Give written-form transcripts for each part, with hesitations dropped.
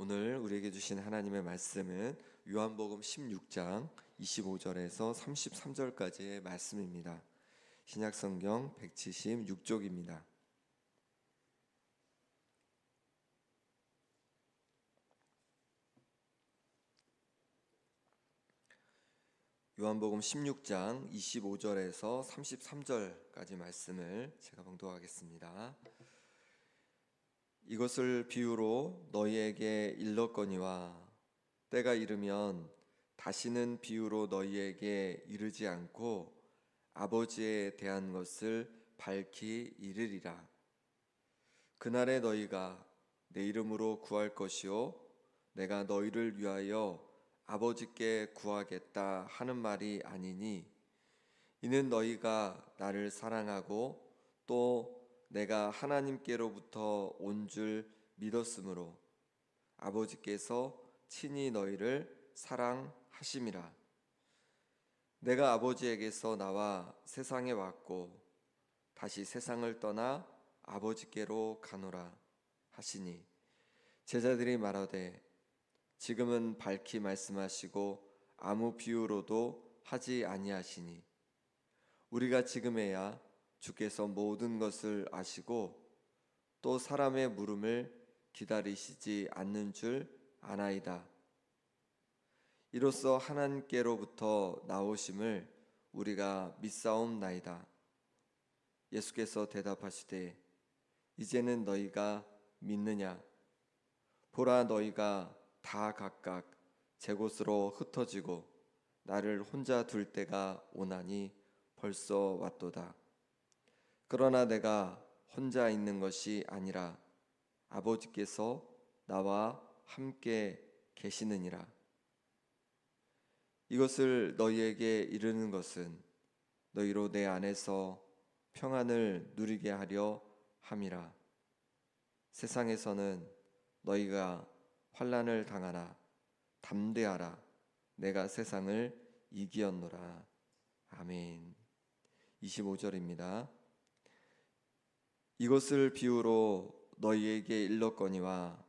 오늘 우리에게 주신 하나님의 말씀은 요한복음 16장 25절에서 33절까지의 말씀입니다. 신약성경 176쪽입니다. 요한복음 16장 25절에서 33절까지 말씀을 제가 봉독하겠습니다. 이것을 비유로 너희에게 일렀거니와 때가 이르면 다시는 비유로 너희에게 이르지 않고 아버지에 대한 것을 밝히 이르리라. 그날에 너희가 내 이름으로 구할 것이요 내가 너희를 위하여 아버지께 구하겠다 하는 말이 아니니 이는 너희가 나를 사랑하고 또 내가 하나님께로부터 온 줄 믿었으므로 아버지께서 친히 너희를 사랑하심이라. 내가 아버지에게서 나와 세상에 왔고 다시 세상을 떠나 아버지께로 가노라 하시니 제자들이 말하되 지금은 밝히 말씀하시고 아무 비유로도 하지 아니하시니 우리가 지금에야 주께서 모든 것을 아시고 또 사람의 물음을 기다리시지 않는 줄 아나이다. 이로써 하나님께로부터 나오심을 우리가 믿사옵나이다. 예수께서 대답하시되 이제는 너희가 믿느냐? 보라, 너희가 다 각각 제 곳으로 흩어지고 나를 혼자 둘 때가 오나니 벌써 왔도다. 그러나 내가 혼자 있는 것이 아니라 아버지께서 나와 함께 계시느니라. 이것을 너희에게 이르는 것은 너희로 내 안에서 평안을 누리게 하려 함이라. 세상에서는 너희가 환난을 당하나 담대하라. 내가 세상을 이기었노라. 아멘. 25절입니다. 이것을 비유로 너희에게 일렀거니와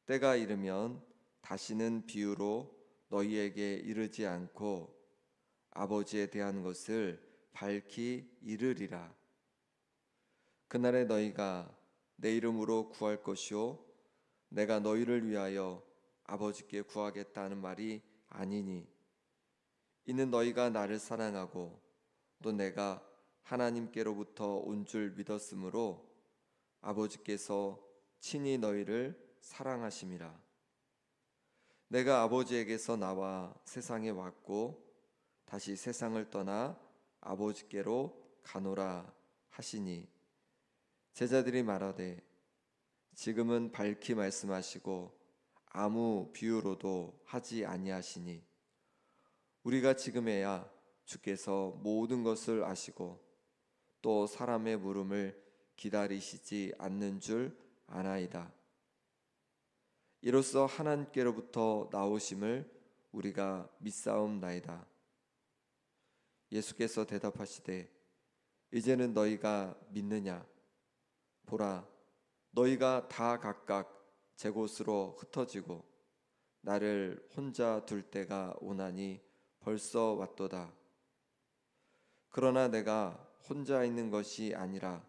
때가 이르면 다시는 비유로 너희에게 이르지 않고 아버지에 대한 것을 밝히 이르리라. 그날에 너희가 내 이름으로 구할 것이요 내가 너희를 위하여 아버지께 구하겠다는 말이 아니니 이는 너희가 나를 사랑하고 또 내가 하나님께로부터 온 줄 믿었으므로 아버지께서 친히 너희를 사랑하심이라. 내가 아버지에게서 나와 세상에 왔고 다시 세상을 떠나 아버지께로 가노라 하시니 제자들이 말하되 지금은 밝히 말씀하시고 아무 비유로도 하지 아니하시니 우리가 지금에야 주께서 모든 것을 아시고 또 사람의 물음을 기다리시지 않는 줄 아나이다. 이로써 하나님께로부터 나오심을 우리가 믿사옵나이다. 예수께서 대답하시되 이제는 너희가 믿느냐? 보라, 너희가 다 각각 제 곳으로 흩어지고 나를 혼자 둘 때가 오나니 벌써 왔도다. 그러나 내가 혼자 있는 것이 아니라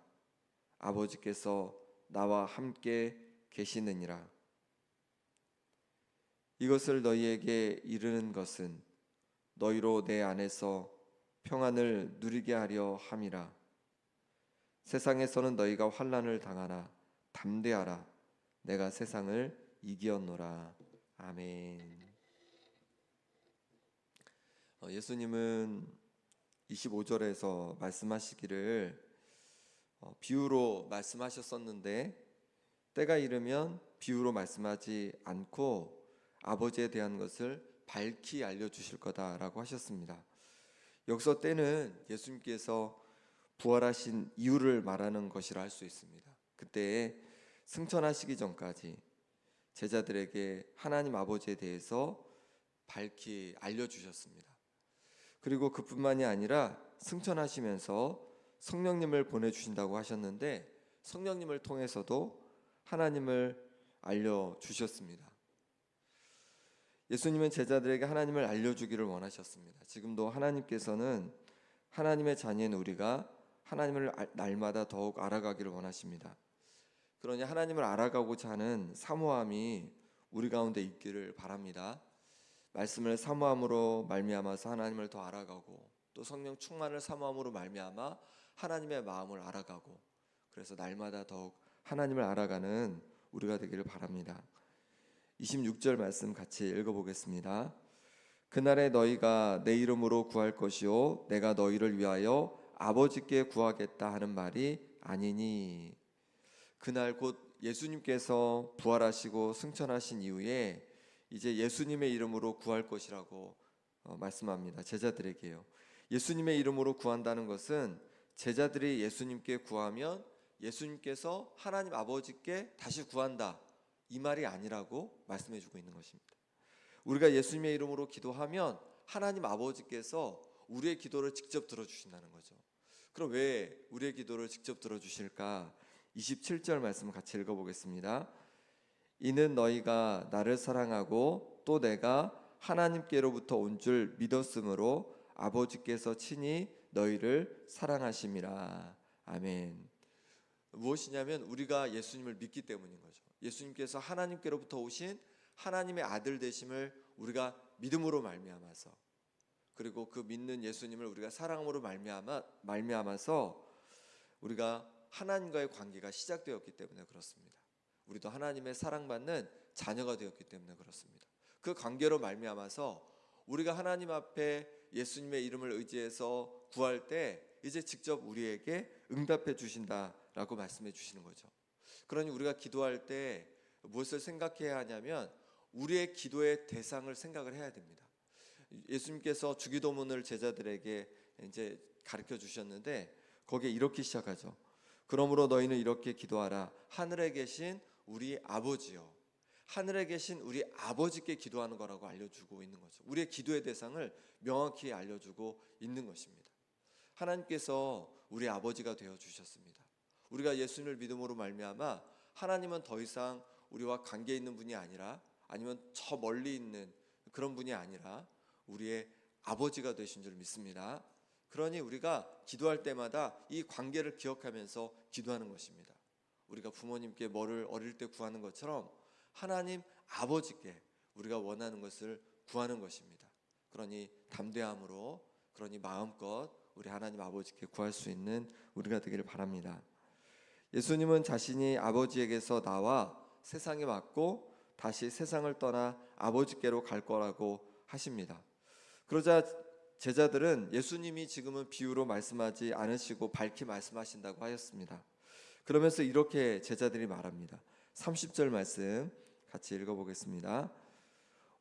아버지께서 나와 함께 계시느니라. 이것을 너희에게 이르는 것은 너희로 내 안에서 평안을 누리게 하려 함이라. 세상에서는 너희가 환난을 당하나 담대하라. 내가 세상을 이기었노라. 아멘. 예수님은 25절에서 말씀하시기를 비유로 말씀하셨었는데 때가 이르면 비유로 말씀하지 않고 아버지에 대한 것을 밝히 알려주실 거다라고 하셨습니다. 여기서 때는 예수님께서 부활하신 이유를 말하는 것이라 할 수 있습니다. 그때 승천하시기 전까지 제자들에게 하나님 아버지에 대해서 밝히 알려주셨습니다. 그리고 그뿐만이 아니라 승천하시면서 성령님을 보내주신다고 하셨는데 성령님을 통해서도 하나님을 알려주셨습니다. 예수님은 제자들에게 하나님을 알려주기를 원하셨습니다. 지금도 하나님께서는 하나님의 자녀인 우리가 하나님을 날마다 더욱 알아가기를 원하십니다. 그러니 하나님을 알아가고자 하는 사모함이 우리 가운데 있기를 바랍니다. 말씀을 사모함으로 말미암아서 하나님을 더 알아가고, 또 성령 충만을 사모함으로 말미암아 하나님의 마음을 알아가고, 그래서 날마다 더욱 하나님을 알아가는 우리가 되기를 바랍니다. 26절 말씀 같이 읽어보겠습니다. 그날에 너희가 내 이름으로 구할 것이요 내가 너희를 위하여 아버지께 구하겠다 하는 말이 아니니. 그날 곧 예수님께서 부활하시고 승천하신 이후에 이제 예수님의 이름으로 구할 것이라고 말씀합니다. 제자들에게요. 예수님의 이름으로 구한다는 것은 제자들이 예수님께 구하면 예수님께서 하나님 아버지께 다시 구한다, 이 말이 아니라고 말씀해 주고 있는 것입니다. 우리가 예수님의 이름으로 기도하면 하나님 아버지께서 우리의 기도를 직접 들어주신다는 거죠. 그럼 왜 우리의 기도를 직접 들어주실까? 27절 말씀 같이 읽어보겠습니다. 이는 너희가 나를 사랑하고 또 내가 하나님께로부터 온 줄 믿었으므로 아버지께서 친히 너희를 사랑하심이라. 아멘. 무엇이냐면 우리가 예수님을 믿기 때문인 거죠. 예수님께서 하나님께로부터 오신 하나님의 아들 되심을 우리가 믿음으로 말미암아서, 그리고 그 믿는 예수님을 우리가 사랑으로 말미암아서 우리가 하나님과의 관계가 시작되었기 때문에 그렇습니다. 우리도 하나님의 사랑받는 자녀가 되었기 때문에 그렇습니다. 그 관계로 말미암아서 우리가 하나님 앞에 예수님의 이름을 의지해서 구할 때 이제 직접 우리에게 응답해 주신다라고 말씀해 주시는 거죠. 그러니 우리가 기도할 때 무엇을 생각해야 하냐면 우리의 기도의 대상을 생각을 해야 됩니다. 예수님께서 주기도문을 제자들에게 이제 가르쳐 주셨는데 거기에 이렇게 시작하죠. 그러므로 너희는 이렇게 기도하라. 하늘에 계신 우리 아버지요. 하늘에 계신 우리 아버지께 기도하는 거라고 알려주고 있는 거죠. 우리의 기도의 대상을 명확히 알려주고 있는 것입니다. 하나님께서 우리 아버지가 되어 주셨습니다. 우리가 예수님을 믿음으로 말미암아 하나님은 더 이상 우리와 관계 있는 분이 아니라, 아니면 저 멀리 있는 그런 분이 아니라 우리의 아버지가 되신 줄 믿습니다. 그러니 우리가 기도할 때마다 이 관계를 기억하면서 기도하는 것입니다. 우리가 부모님께 뭐를 어릴 때 구하는 것처럼 하나님 아버지께 우리가 원하는 것을 구하는 것입니다. 그러니 담대함으로, 그러니 마음껏 우리 하나님 아버지께 구할 수 있는 우리가 되기를 바랍니다. 예수님은 자신이 아버지에게서 나와 세상에 왔고 다시 세상을 떠나 아버지께로 갈 거라고 하십니다. 그러자 제자들은 예수님이 지금은 비유로 말씀하지 않으시고 밝히 말씀하신다고 하였습니다. 그러면서 이렇게 제자들이 말합니다. 30절 말씀 같이 읽어보겠습니다.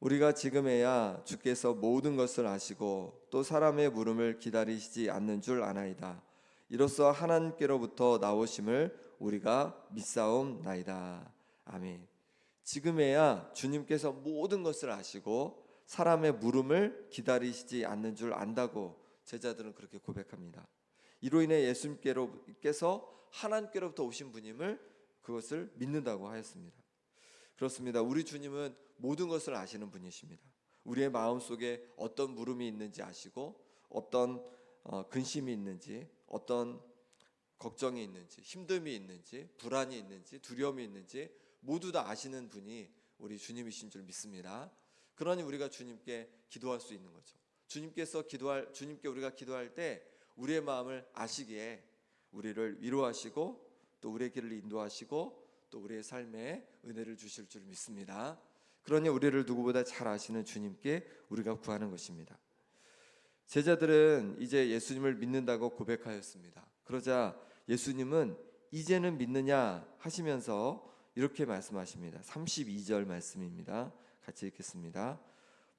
우리가 지금에야 주께서 모든 것을 아시고 또 사람의 물음을 기다리시지 않는 줄 아나이다. 이로써 하나님께로부터 나오심을 우리가 믿사옵나이다. 아멘. 지금에야 주님께서 모든 것을 아시고 사람의 물음을 기다리시지 않는 줄 안다고 제자들은 그렇게 고백합니다. 이로 인해 예수님께서 하나님께로부터 오신 분임을, 그것을 믿는다고 하였습니다. 그렇습니다. 우리 주님은 모든 것을 아시는 분이십니다. 우리의 마음속에 어떤 물음이 있는지 아시고, 어떤 근심이 있는지, 어떤 걱정이 있는지, 힘듦이 있는지, 불안이 있는지, 두려움이 있는지 모두 다 아시는 분이 우리 주님이신 줄 믿습니다. 그러니 우리가 주님께 기도할 수 있는 거죠. 주님께 우리가 기도할 때 우리의 마음을 아시기에 우리를 위로하시고 또 우리의 길을 인도하시고 또 우리의 삶에 은혜를 주실 줄 믿습니다. 그러니 우리를 누구보다 잘 아시는 주님께 우리가 구하는 것입니다. 제자들은 이제 예수님을 믿는다고 고백하였습니다. 그러자 예수님은 이제는 믿느냐 하시면서 이렇게 말씀하십니다. 32절 말씀입니다. 같이 읽겠습니다.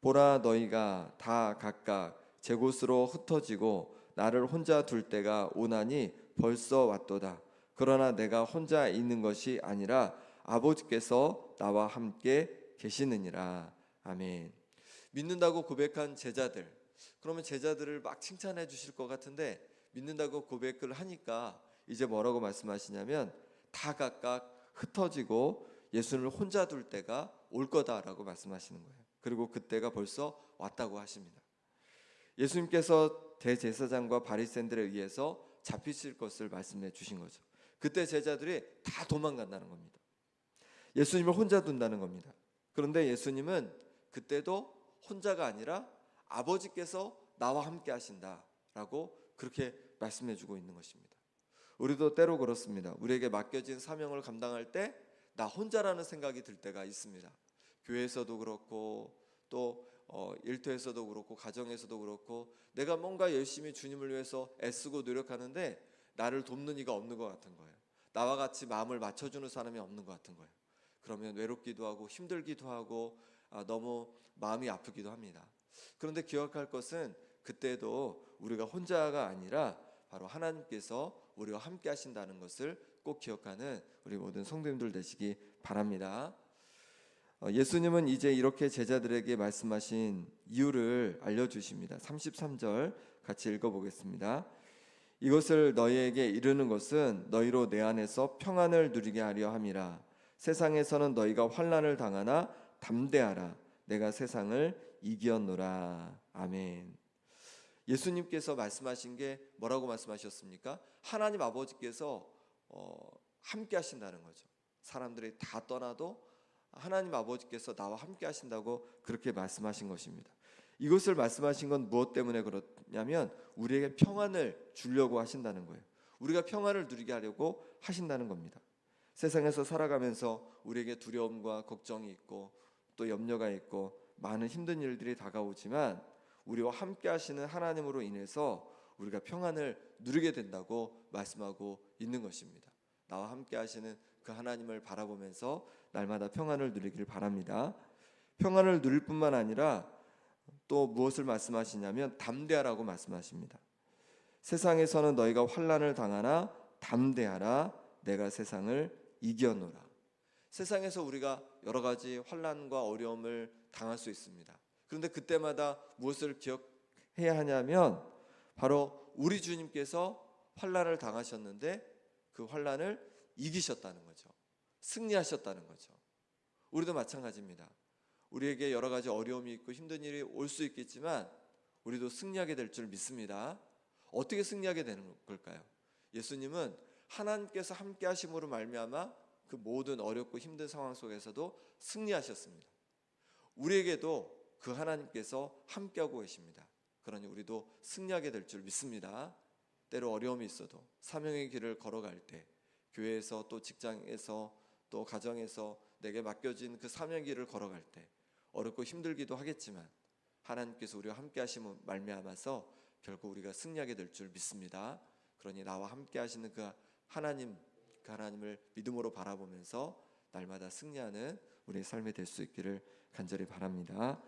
보라, 너희가 다 각각 제 곳으로 흩어지고 나를 혼자 둘 때가 오나니 벌써 왔도다. 그러나 내가 혼자 있는 것이 아니라 아버지께서 나와 함께 계시느니라. 아멘. 믿는다고 고백한 제자들, 그러면 제자들을 막 칭찬해 주실 것 같은데 믿는다고 고백을 하니까 이제 뭐라고 말씀하시냐면 다 각각 흩어지고 예수님을 혼자 둘 때가 올 거다라고 말씀하시는 거예요. 그리고 그때가 벌써 왔다고 하십니다. 예수님께서 대제사장과 바리새인들에 의해서 잡히실 것을 말씀해 주신 거죠. 그때 제자들이 다 도망간다는 겁니다. 예수님을 혼자 둔다는 겁니다. 그런데 예수님은 그때도 혼자가 아니라 아버지께서 나와 함께 하신다라고 그렇게 말씀해 주고 있는 것입니다. 우리도 때로 그렇습니다. 우리에게 맡겨진 사명을 감당할 때 나 혼자라는 생각이 들 때가 있습니다. 교회에서도 그렇고 또 일터에서도 그렇고 가정에서도 그렇고 내가 뭔가 열심히 주님을 위해서 애쓰고 노력하는데 나를 돕는 이가 없는 것 같은 거예요. 나와 같이 마음을 맞춰주는 사람이 없는 것 같은 거예요. 그러면 외롭기도 하고 힘들기도 하고 너무 마음이 아프기도 합니다. 그런데 기억할 것은 그때도 우리가 혼자가 아니라 바로 하나님께서 우리와 함께 하신다는 것을 꼭 기억하는 우리 모든 성도님들 되시기 바랍니다. 예수님은 이제 이렇게 제자들에게 말씀하신 이유를 알려주십니다. 33절 같이 읽어보겠습니다. 이것을 너희에게 이르는 것은 너희로 내 안에서 평안을 누리게 하려 함이라. 세상에서는 너희가 환난을 당하나 담대하라. 내가 세상을 이기었노라. 아멘. 예수님께서 말씀하신 게 뭐라고 말씀하셨습니까? 하나님 아버지께서 함께 하신다는 거죠. 사람들이 다 떠나도 하나님 아버지께서 나와 함께 하신다고 그렇게 말씀하신 것입니다. 이것을 말씀하신 건 무엇 때문에 그렇냐면 우리에게 평안을 주려고 하신다는 거예요. 우리가 평안을 누리게 하려고 하신다는 겁니다. 세상에서 살아가면서 우리에게 두려움과 걱정이 있고 또 염려가 있고 많은 힘든 일들이 다가오지만 우리와 함께 하시는 하나님으로 인해서 우리가 평안을 누리게 된다고 말씀하고 있는 것입니다. 나와 함께 하시는 그 하나님을 바라보면서 날마다 평안을 누리길 바랍니다. 평안을 누릴 뿐만 아니라 또 무엇을 말씀하시냐면 담대하라고 말씀하십니다. 세상에서는 너희가 환난을 당하나 담대하라. 내가 세상을 이겼노라. 세상에서 우리가 여러 가지 환난과 어려움을 당할 수 있습니다. 그런데 그때마다 무엇을 기억해야 하냐면 바로 우리 주님께서 환난을 당하셨는데 그 환난을 이기셨다는 거죠. 승리하셨다는 거죠. 우리도 마찬가지입니다. 우리에게 여러 가지 어려움이 있고 힘든 일이 올 수 있겠지만 우리도 승리하게 될 줄 믿습니다. 어떻게 승리하게 되는 걸까요? 예수님은 하나님께서 함께 하심으로 말미암아 그 모든 어렵고 힘든 상황 속에서도 승리하셨습니다. 우리에게도 그 하나님께서 함께하고 계십니다. 그러니 우리도 승리하게 될 줄 믿습니다. 때로 어려움이 있어도 사명의 길을 걸어갈 때 교회에서 또 직장에서 또 가정에서 내게 맡겨진 그 사명의 길을 걸어갈 때 어렵고 힘들기도 하겠지만 하나님께서 우리와 함께 하심을 말미암아서 결국 우리가 승리하게 될 줄 믿습니다. 그러니 나와 함께 하시는 그 하나님을 믿음으로 바라보면서 날마다 승리하는 우리의 삶이 될 수 있기를 간절히 바랍니다.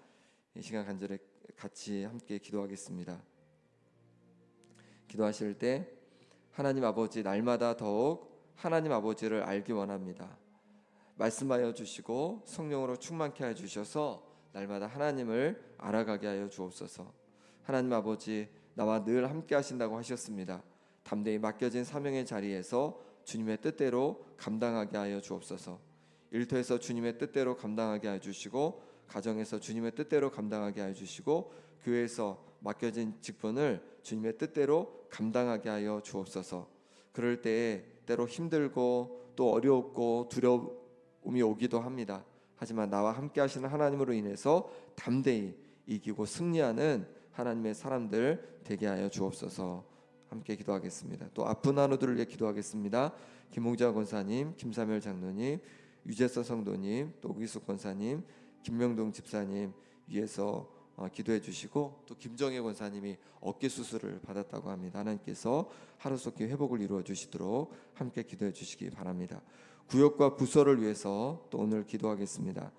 이 시간 간절히 같이 함께 기도하겠습니다. 기도하실 때 하나님 아버지 날마다 더욱 하나님 아버지를 알기 원합니다. 말씀하여 주시고 성령으로 충만케 하여 주셔서 날마다 하나님을 알아가게 하여 주옵소서. 하나님 아버지 나와 늘 함께 하신다고 하셨습니다. 담대히 맡겨진 사명의 자리에서 주님의 뜻대로 감당하게 하여 주옵소서. 일터에서 주님의 뜻대로 감당하게 하여 주시고 가정에서 주님의 뜻대로 감당하게 하여 주시고 교회에서 맡겨진 직분을 주님의 뜻대로 감당하게 하여 주옵소서. 그럴 때에 때로 힘들고 또 어렵고 두려움이 오기도 합니다. 하지만 나와 함께 하시는 하나님으로 인해서 담대히 이기고 승리하는 하나님의 사람들 되게 하여 주옵소서. 함께 기도하겠습니다. 또 아픈 한우들을 위해 기도하겠습니다. 김홍자 권사님, 김사멸 장로님, 유재서 성도님, 또 오기숙 권사님, 김명동 집사님 위해서 기도해 주시고 또 김정혜 권사님이 어깨 수술을 받았다고 합니다. 하나님께서 하루속히 회복을 이루어 주시도록 함께 기도해 주시기 바랍니다. 구역과 부서를 위해서 또 오늘 기도하겠습니다.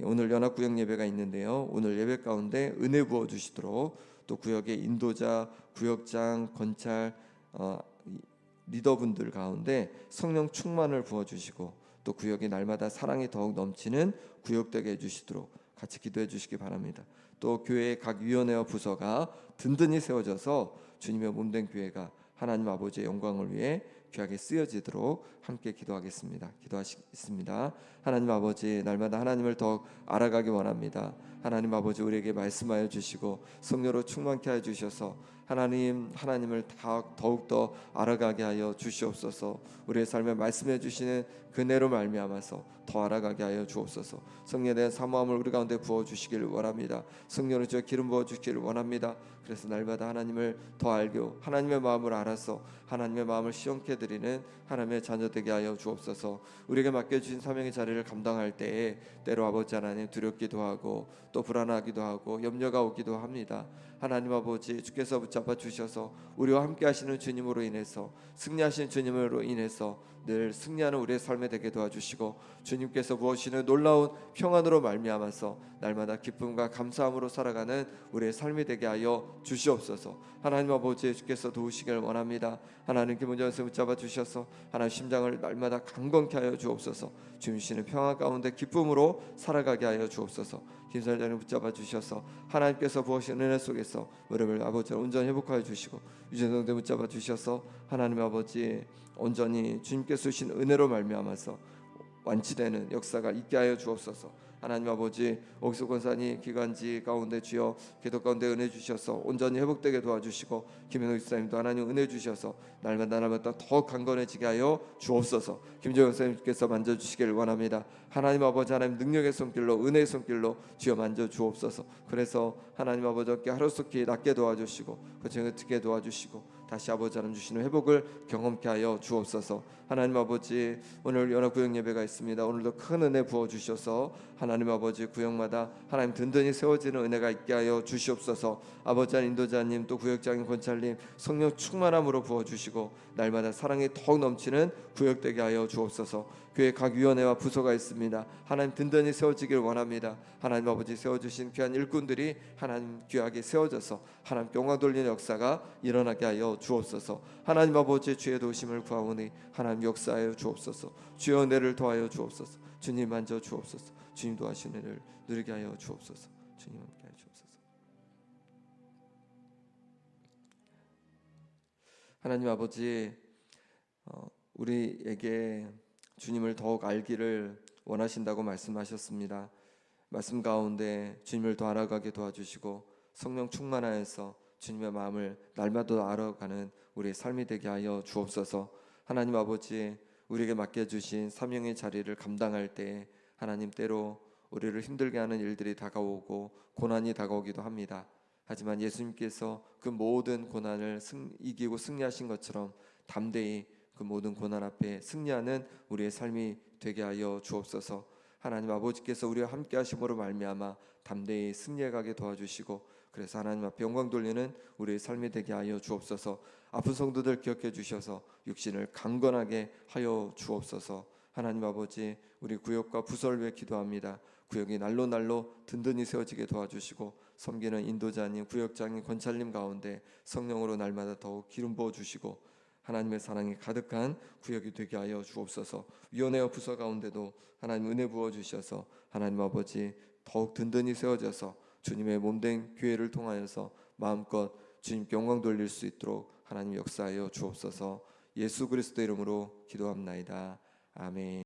오늘 연합구역 예배가 있는데요. 오늘 예배 가운데 은혜 부어 주시도록 또 구역의 인도자, 구역장, 건찰, 리더분들 가운데 성령 충만을 부어 주시고 또 구역이 날마다 사랑이 더욱 넘치는 구역 되게 해주시도록 같이 기도해 주시기 바랍니다. 또 교회의 각 위원회와 부서가 든든히 세워져서 주님의 몸된 교회가 하나님 아버지의 영광을 위해 귀하게 쓰여지도록 함께 기도하겠습니다. 기도하시겠습니다. 하나님 아버지, 날마다 하나님을 더욱 알아가기 원합니다. 하나님 아버지, 우리에게 말씀하여 주시고 성령으로 충만케 하여 주셔서 하나님을 더욱더 알아가게 하여 주시옵소서. 우리의 삶에 말씀해 주시는 그네로 말미암아서 더 알아가게 하여 주옵소서. 성령에 대한 사모함을 우리 가운데 부어 주시기를 원합니다. 성령으로 저 기름 부어 주시기를 원합니다. 그래서 날마다 하나님을 더 알고 하나님의 마음을 알아서 하나님의 마음을 시원케 드리는 하나님의 자녀 되게 하여 주옵소서. 우리에게 맡겨주신 사명의 자리를 감당할 때에 때로 아버지 하나님 두렵기도 하고 또 불안하기도 하고 염려가 오기도 합니다. 하나님 아버지, 주께서 붙잡아 주셔서 우리와 함께 하시는 주님으로 인해서, 승리하시는 주님으로 인해서 늘 승리하는 우리의 삶에 되게 도와주시고, 주님께서 부어주시는 놀라운 평안으로 말미암아서 날마다 기쁨과 감사함으로 살아가는 우리의 삶이 되게 하여 주시옵소서. 하나님 아버지, 주께서 도우시길 원합니다. 하나님 김은정에서 붙잡아 주셔서 하나님 심장을 날마다 강건케 하여 주옵소서. 주님시는 평안 가운데 기쁨으로 살아가게 하여 주옵소서. 김선장을 붙잡아 주셔서 하나님께서 부으신 은혜 속에서 무릎을 아버지를 온전히 회복하여 주시고, 유진성대 붙잡아 주셔서 하나님 아버지 온전히 주님께서 주신 은혜로 말미암아서 완치되는 역사가 있게 하여 주옵소서. 하나님 아버지, 옥수 권사님 기관지 가운데 주여 기도 가운데 은혜 주셔서 온전히 회복되게 도와주시고, 김현우 집사님도 하나님 은혜 주셔서 날마다 더 강건해지게 하여 주옵소서. 김정현 목사님께서 만져주시기를 원합니다. 하나님 아버지, 하나님 능력의 손길로 은혜의 손길로 주여 만져 주옵소서. 그래서 하나님 아버지 어깨 하루속히 낫게 도와주시고 그중에 듣게 도와주시고 다시 아버지 하나님 주시는 회복을 경험케 하여 주옵소서. 하나님 아버지, 오늘 연합 구역 예배가 있습니다. 오늘도 큰 은혜 부어 주셔서 하나님 아버지 구역마다 하나님 든든히 세워지는 은혜가 있게 하여 주시옵소서. 아버지 하나님 인도자님 또 구역장인 권찰님 성령 충만함으로 부어 주시고 날마다 사랑이 더욱 넘치는 구역 되게 하여 주옵소서. 교회 각 위원회와 부서가 있습니다. 하나님 든든히 세워지길 원합니다. 하나님 아버지 세워주신 귀한 일꾼들이 하나님 귀하게 세워져서 하나님 영광 돌리는 역사가 일어나게 하여 주옵소서. 하나님 아버지 주의 도심을 구하오니 하나님 역사하여 주옵소서. 주의 은혜를 더하여 주옵소서. 주님 만져 주옵소서. 주님 도하시는 은혜를 누리게 하여 주옵소서. 주님 함께 하여 주옵소서. 하나님 아버지, 우리에게 주님을 더욱 알기를 원하신다고 말씀하셨습니다. 말씀 가운데 주님을 더 알아가게 도와주시고 성령 충만하여서 주님의 마음을 날마다 알아가는 우리의 삶이 되게 하여 주옵소서. 하나님 아버지, 우리에게 맡겨주신 사명의 자리를 감당할 때 하나님 때로 우리를 힘들게 하는 일들이 다가오고 고난이 다가오기도 합니다. 하지만 예수님께서 그 모든 고난을 이기고 승리하신 것처럼 담대히 그 모든 고난 앞에 승리하는 우리의 삶이 되게 하여 주옵소서. 하나님 아버지께서 우리와 함께 하심으로 말미암아 담대히 승리해가게 도와주시고, 그래서 하나님 앞에 영광 돌리는 우리의 삶이 되게 하여 주옵소서. 아픈 성도들 기억해 주셔서 육신을 강건하게 하여 주옵소서. 하나님 아버지, 우리 구역과 부서를 위해 기도합니다. 구역이 날로 든든히 세워지게 도와주시고 섬기는 인도자님, 구역장님, 권찰님 가운데 성령으로 날마다 더욱 기름 부어 주시고 하나님의 사랑이 가득한 구역이 되게 하여 주옵소서. 위원회와 부서 가운데도 하나님 은혜 부어 주셔서 하나님 아버지 더욱 든든히 세워져서 주님의 몸된 교회를 통하여서 마음껏 주님께 영광 돌릴 수 있도록 하나님 역사하여 주옵소서. 예수 그리스도 이름으로 기도합나이다. 아멘.